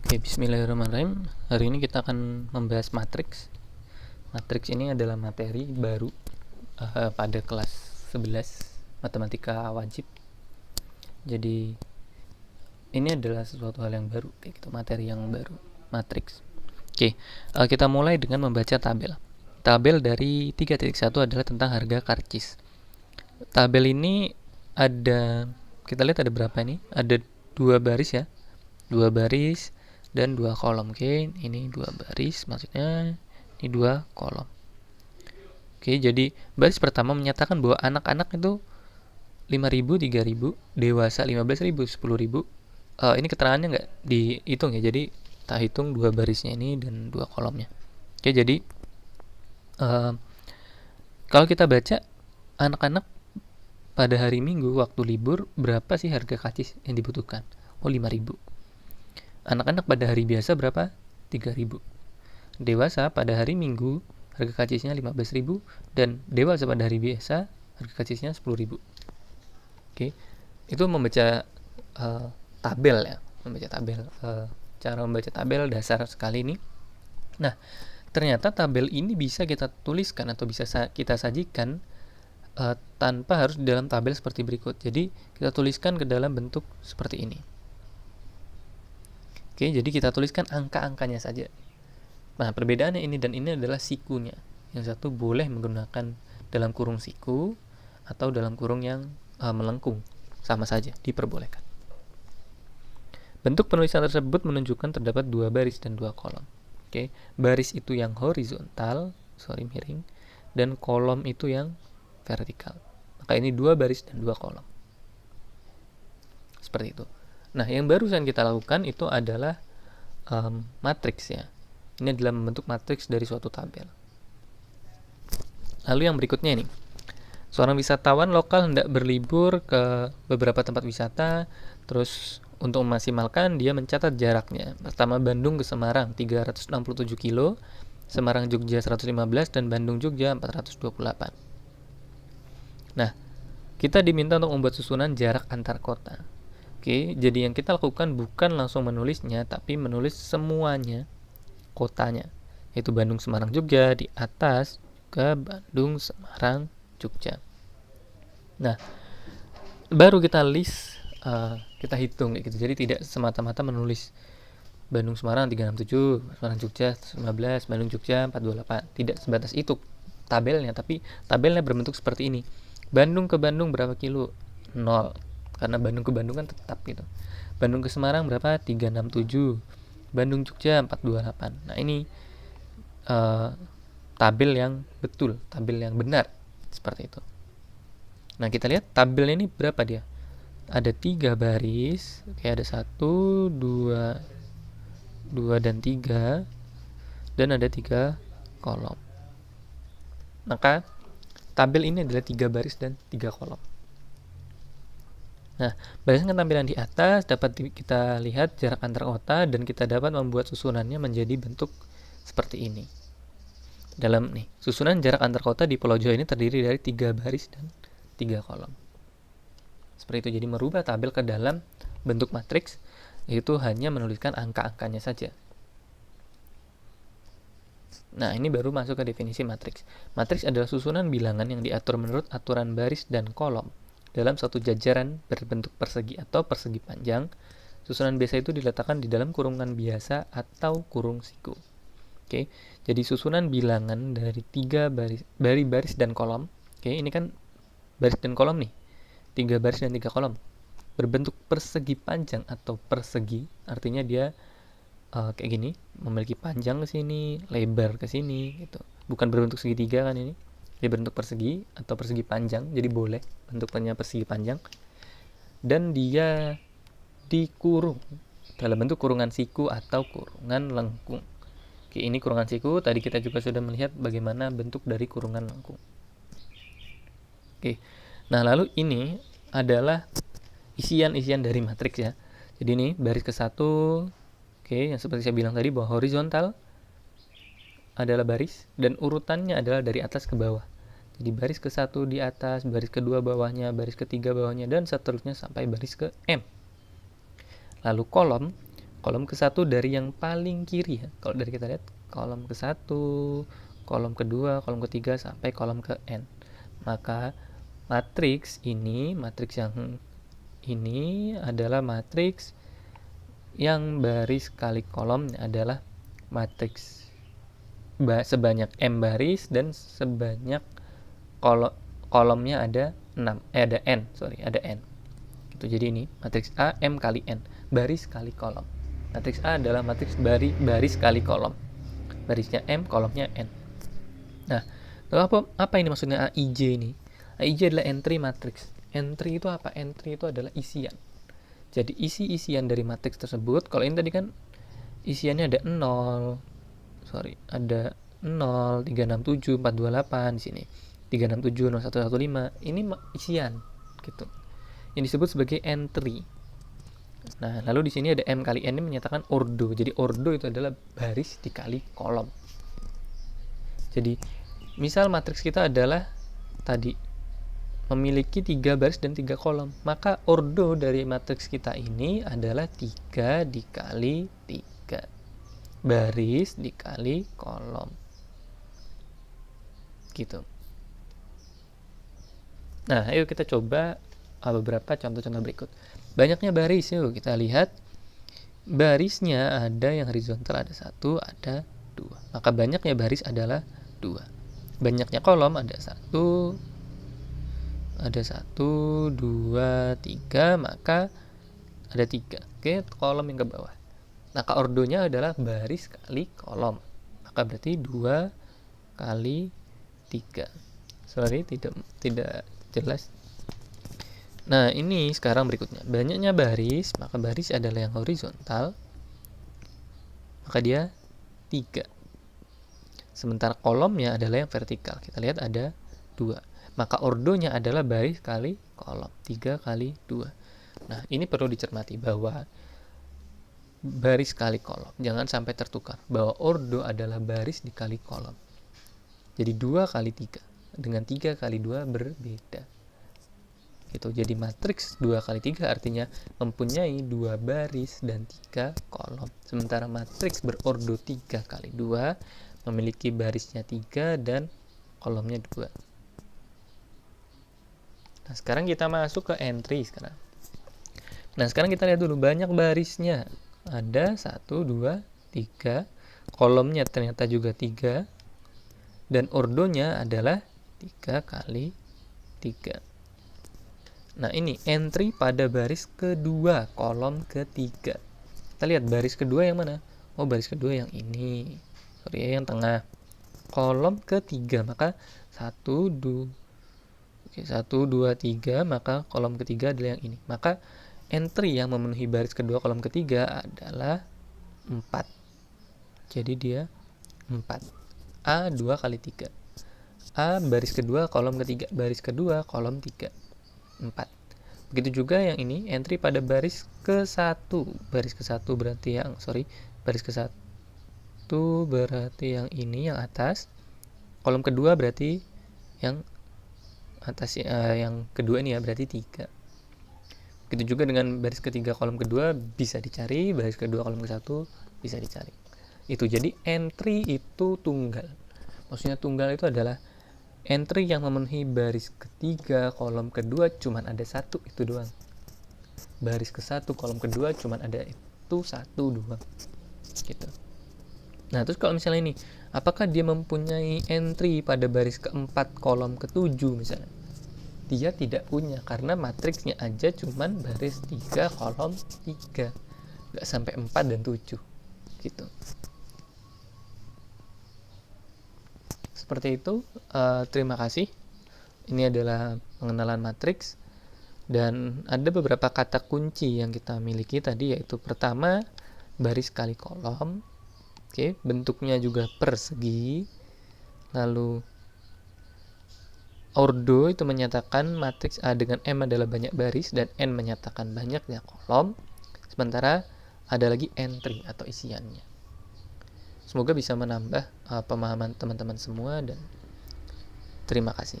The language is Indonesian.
Oke, bismillahirrahmanirrahim. Hari ini kita akan membahas matriks. Matriks ini adalah materi baru pada kelas 11 matematika wajib. Jadi ini adalah sesuatu hal yang baru, kayak gitu, materi yang baru, matriks. Oke, kita mulai dengan membaca tabel. Tabel dari 3.1 adalah tentang harga karcis. Tabel ini ada, kita lihat ada berapa ini? Ada 2 baris ya. 2 baris dan 2 kolom. Oke, ini 2 baris, maksudnya ini 2 kolom. Oke, jadi baris pertama menyatakan bahwa anak-anak itu 5.000, 3.000, dewasa 15.000, 10.000. Ini keterangannya nggak dihitung ya, jadi tak hitung 2 barisnya ini dan 2 kolomnya. Oke, jadi kalau kita baca anak-anak pada hari Minggu waktu libur berapa sih harga karcis yang dibutuhkan? Oh, 5.000. Anak-anak pada hari biasa berapa? 3.000. Dewasa pada hari Minggu harga karcisnya 15.000 dan dewasa pada hari biasa harga karcisnya 10.000. Oke. Itu membaca tabel ya, membaca tabel. Cara membaca tabel dasar sekali ini. Nah, ternyata tabel ini bisa kita tuliskan atau bisa kita sajikan tanpa harus di dalam tabel seperti berikut. Jadi kita tuliskan ke dalam bentuk seperti ini. Oke, jadi kita tuliskan angka-angkanya saja. Nah, perbedaannya ini dan ini adalah sikunya. Yang satu boleh menggunakan dalam kurung siku atau dalam kurung yang melengkung. Sama saja, diperbolehkan. Bentuk penulisan tersebut menunjukkan terdapat 2 baris dan 2 kolom. Oke, baris itu yang horizontal, miring, dan kolom itu yang vertikal. Maka ini 2 baris dan 2 kolom. Seperti itu. Nah, yang barusan kita lakukan itu adalah matriks ya. Ini adalah membentuk matriks dari suatu tabel. Lalu yang berikutnya ini. Seorang wisatawan lokal hendak berlibur ke beberapa tempat wisata, terus untuk memaksimalkan dia mencatat jaraknya. Pertama Bandung ke Semarang 367 kilo, Semarang Jogja 115 dan Bandung Jogja 428. Nah, kita diminta untuk membuat susunan jarak antar kota. Oke, jadi yang kita lakukan bukan langsung menulisnya, tapi menulis semuanya kotanya, yaitu Bandung, Semarang, Jogja di atas ke Bandung, Semarang, Jogja. Nah, baru kita list, kita hitung kayak gitu. Jadi tidak semata-mata menulis Bandung, Semarang 367, Semarang, Jogja 15, Bandung, Jogja 428. Tidak sebatas itu tabelnya, tapi tabelnya berbentuk seperti ini. Bandung ke Bandung berapa kilo? 0. Karena Bandung ke Bandung kan tetap gitu. Bandung ke Semarang berapa? 367. Bandung Jogja 428. Nah, ini tabel yang betul, tabel yang benar. Seperti itu. Nah, kita lihat tabelnya ini berapa dia? Ada 3 baris. Oke, ada 1, 2 dan 3. Dan ada 3 kolom. Maka tabel ini adalah 3 baris dan 3 kolom. Nah, berdasarkan tampilan di atas dapat kita lihat jarak antar kota dan kita dapat membuat susunannya menjadi bentuk seperti ini. Dalam susunan jarak antar kota di Pulau Jawa ini terdiri dari 3 baris dan 3 kolom. Seperti itu, jadi merubah tabel ke dalam bentuk matriks, yaitu hanya menuliskan angka-angkanya saja. Nah, ini baru masuk ke definisi matriks. Matriks adalah susunan bilangan yang diatur menurut aturan baris dan kolom dalam suatu jajaran berbentuk persegi atau persegi panjang. Susunan biasa itu diletakkan di dalam kurungan biasa atau kurung siku. Oke, jadi susunan bilangan dari 3 baris dan kolom. Oke, ini kan baris dan kolom nih. 3 baris dan 3 kolom. Berbentuk persegi panjang atau persegi, artinya dia kayak gini, memiliki panjang ke sini, lebar ke sini gitu. Bukan berbentuk segitiga kan ini. Dia bentuk persegi atau persegi panjang, jadi boleh bentuknya persegi panjang. Dan dia dikurung dalam bentuk kurungan siku atau kurungan lengkung. Oke, ini kurungan siku. Tadi kita juga sudah melihat bagaimana bentuk dari kurungan lengkung. Oke, nah lalu ini adalah isian-isian dari matriks ya. Jadi ini baris ke-1. Oke, yang seperti saya bilang tadi bahwa horizontal adalah baris dan urutannya adalah dari atas ke bawah. Jadi baris ke-1 di atas, baris ke-2 bawahnya, baris ke-3 bawahnya, dan seterusnya sampai baris ke M. Lalu kolom kolom ke-1 dari yang paling kiri ya. Kalau dari kita lihat kolom ke-1, kolom kedua, kolom ketiga sampai kolom ke n. Maka matriks yang ini adalah matriks yang baris kali kolomnya adalah matriks sebanyak m baris dan sebanyak kolomnya ada n. Gitu. Jadi ini matriks A m kali n, baris kali kolom. Matriks A adalah matriks baris kali kolom. Barisnya m, kolomnya n. Nah, apa ini maksudnya AIJ ini? AIJ adalah entry matriks. Entry itu apa? Entry itu adalah isian. Jadi isian dari matriks tersebut, kalau ini tadi kan isiannya ada 0, ada 0, 367, 428 di sini. 367, 0115. Ini isian gitu. Yang disebut sebagai entry. Nah, lalu di sini ada m kali n ini menyatakan ordo. Jadi ordo itu adalah baris dikali kolom. Jadi misal matriks kita adalah tadi memiliki 3 baris dan 3 kolom, maka ordo dari matriks kita ini adalah 3 dikali 3 baris dikali kolom gitu. Nah, ayo kita coba beberapa contoh-contoh berikut. Banyaknya baris, yuk kita lihat. Barisnya ada yang horizontal ada 1, ada 2. Maka banyaknya baris adalah 2. Banyaknya kolom ada 1, 2, 3, maka ada 3. Oke, kolom yang ke bawah. Maka ordonya adalah baris kali kolom. Maka berarti 2 kali 3. Sorry, tidak jelas. Nah, ini sekarang berikutnya. Banyaknya baris, maka baris adalah yang horizontal. Maka dia 3. Sementara kolomnya adalah yang vertikal. Kita lihat ada 2. Maka ordonya adalah baris kali kolom. 3 kali 2. Nah, ini perlu dicermati bahwa baris kali kolom. Jangan sampai tertukar. Bahwa ordo adalah baris dikali kolom. Jadi 2 kali 3. Dengan 3 kali 2 berbeda. Gitu. Jadi matriks 2 kali 3 artinya mempunyai 2 baris dan 3 kolom. Sementara matriks berordo 3 kali 2 memiliki barisnya 3 dan kolomnya 2. Nah, sekarang kita masuk ke entry sekarang. Nah, sekarang kita lihat dulu banyak barisnya. Ada 1, 2, 3. Kolomnya ternyata juga 3. Dan ordonya adalah 3 kali 3. Nah, ini entry pada baris kedua, kolom ketiga. Kita lihat baris kedua yang mana? Oh, baris kedua yang ini. Yang tengah. Kolom ketiga, maka 1, 2, 3, maka kolom ketiga adalah yang ini. Maka entry yang memenuhi baris kedua kolom ketiga adalah 4. Jadi dia 4. A 2 kali 3. A baris kedua kolom ketiga, baris kedua kolom 3. 4. Begitu juga yang ini, entry pada baris ke-1. Baris ke-1 berarti baris ke-1 berarti yang ini, yang atas. Kolom kedua berarti yang atas, yang kedua ini ya, berarti 3. Begitu juga dengan baris ketiga kolom kedua bisa dicari, baris kedua kolom ke-1 bisa dicari. Itu jadi entry itu tunggal. Maksudnya tunggal itu adalah entry yang memenuhi baris ketiga, kolom kedua cuman ada 1, itu doang. Baris ke-1, kolom kedua cuman ada itu 1 doang. Gitu. Nah, terus kalau misalnya ini, apakah dia mempunyai entry pada baris ke-4, kolom ke-7 misalnya? Dia tidak punya, karena matriksnya aja cuman baris 3, kolom 3. Nggak sampai 4 dan 7. Gitu. Seperti itu, terima kasih. Ini adalah pengenalan matriks dan ada beberapa kata kunci yang kita miliki tadi, yaitu pertama baris kali kolom. Oke, bentuknya juga persegi. Lalu ordo itu menyatakan matriks A dengan M adalah banyak baris dan N menyatakan banyaknya kolom. Sementara ada lagi entry atau isiannya. Semoga bisa menambah pemahaman teman-teman semua dan terima kasih.